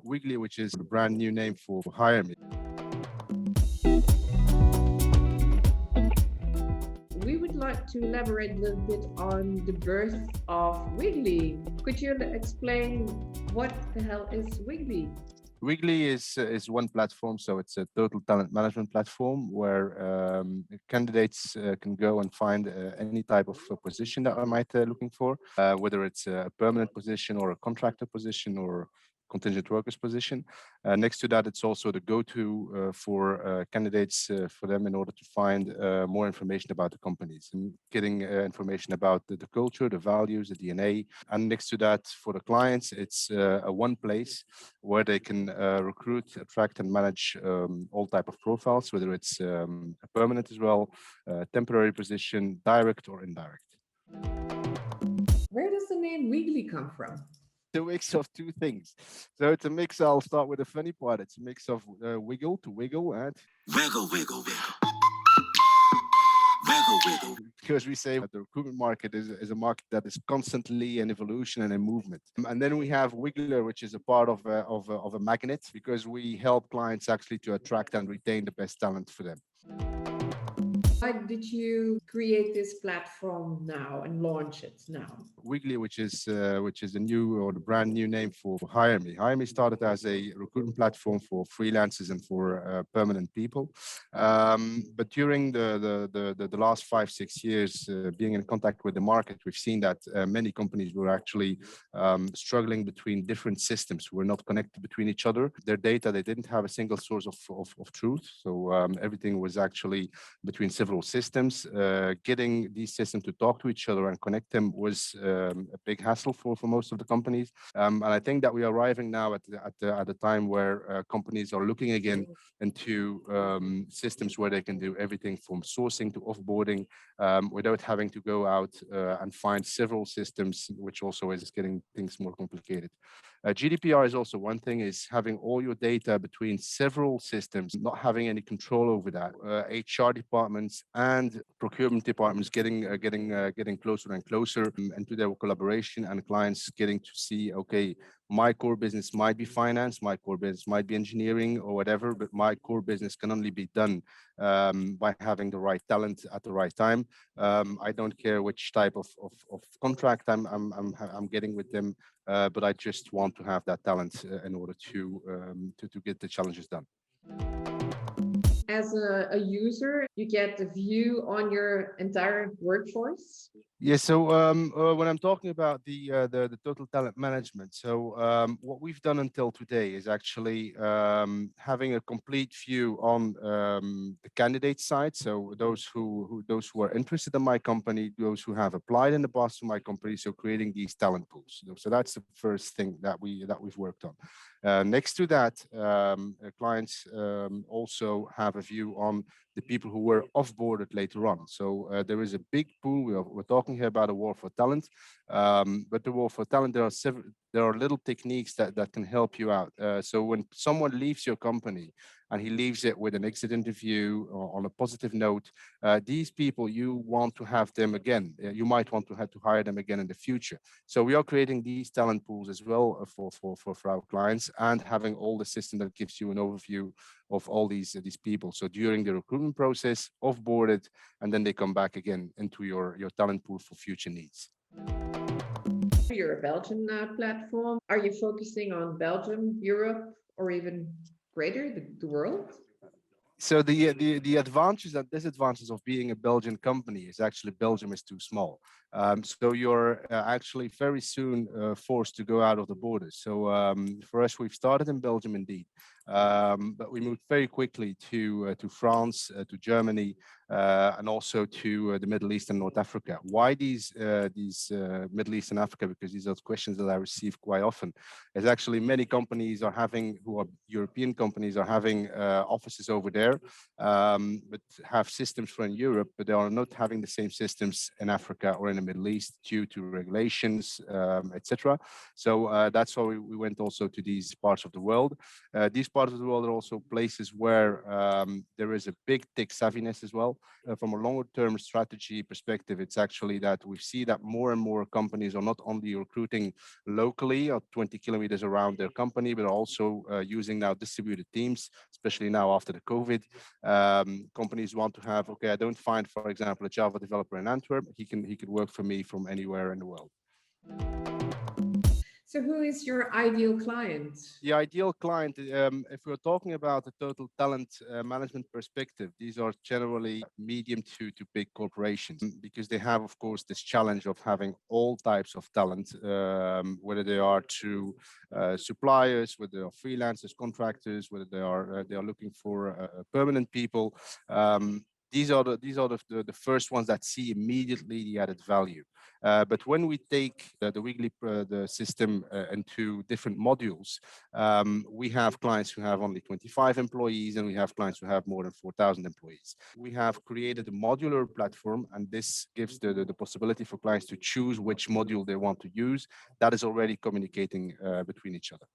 Wiggli, which is a brand new name for hireme. We would like to elaborate a little bit on the birth of Wiggli. Could you explain what the hell is Wiggli? Wiggli is one platform, so it's a total talent management platform where candidates can go and find any type of position that I might looking for, whether it's a permanent position or a contractor position or contingent workers position. Next to that, it's also the go-to for candidates for them in order to find more information about the companies and getting information about the culture, the values, the DNA. And next to that, for the clients, it's a one place where they can recruit, attract, and manage all type of profiles, whether it's a permanent as well, temporary position, direct or indirect. Where does the name Wiggli come from? A mix of two things. So it's a mix. I'll start with the funny part. It's a mix of wiggle to wiggle and wiggle, wiggle, wiggle. Wiggle, wiggle. Because we say that the recruitment market is a market that is constantly in evolution and in movement. And then we have Wiggler, which is a part of a magnet, because we help clients actually to attract and retain the best talent for them. Why did you create this platform now and launch it now? Wiggli, which is a new or the brand new name for hireme. Hireme started as a recruitment platform for freelancers and for permanent people. But during the last 5-6 years, being in contact with the market, we've seen that many companies were actually struggling between different systems, who were not connected between each other. Their data, they didn't have a single source of truth. So everything was actually between several systems. Getting these systems to talk to each other and connect them was a big hassle for most of the companies. And I think that we are arriving now at the time where companies are looking again into systems where they can do everything from sourcing to offboarding without having to go out and find several systems, which also is getting things more complicated. GDPR is also one thing, is having all your data between several systems, not having any control over that. HR departments and procurement departments getting closer and closer into their collaboration, and clients getting to see, okay, my core business might be finance, my core business might be engineering or whatever, but my core business can only be done by having the right talent at the right time. I don't care which type of contract I'm getting with them, but I just want to have that talent in order to get the challenges done. As a user, you get the view on your entire workforce. Yeah, so when I'm talking about the total talent management, so what we've done until today is actually having a complete view on the candidate side. So those who are interested in my company, those who have applied in the past to my company, so creating these talent pools. So that's the first thing that we've worked on. Next to that, clients also have a view on the people who were offboarded later on. So there is a big pool. We're talking here about a war for talent, but the war for talent, there are little techniques that can help you out. So when someone leaves your company and he leaves it with an exit interview or on a positive note, these people, you want to have them again. You might want to have to hire them again in the future. So we are creating these talent pools as well for our clients, and having all the system that gives you an overview of all these people. So during the recruitment process, offboarded, and then they come back again into your talent pool for future needs. You're a Belgian platform. Are you focusing on Belgium, Europe, or even greater, the world? So the advantages and disadvantages of being a Belgian company is actually Belgium is too small. So you're actually very soon forced to go out of the borders. So for us, we've started in Belgium indeed, but we moved very quickly to France, to Germany, and also to the Middle East and North Africa. Why these Middle East and Africa? Because these are questions that I receive quite often. Is actually many companies are having, who are European companies, are having offices over there, but have systems for in Europe, but they are not having the same systems in Africa or in the Middle East due to regulations, etc. So that's why we went also to these parts of the world. These parts of the world are also places where there is a big tech savviness as well. From a longer term strategy perspective, it's actually that we see that more and more companies are not only recruiting locally or 20 kilometers around their company, but also using now distributed teams, especially now after the COVID. Companies want to have, okay, I don't find, for example, a Java developer in Antwerp. He could work for me from anywhere in the world. So who is your ideal client? The ideal client, if we're talking about the total talent management perspective, these are generally medium to big corporations because they have, of course, this challenge of having all types of talent, whether they are to suppliers, whether they are freelancers, contractors, whether they are looking for permanent people. These are the first ones that see immediately the added value. But when we take the Wiggli the system into different modules, we have clients who have only 25 employees, and we have clients who have more than 4,000 employees. We have created a modular platform, and this gives the possibility for clients to choose which module they want to use. That is already communicating between each other.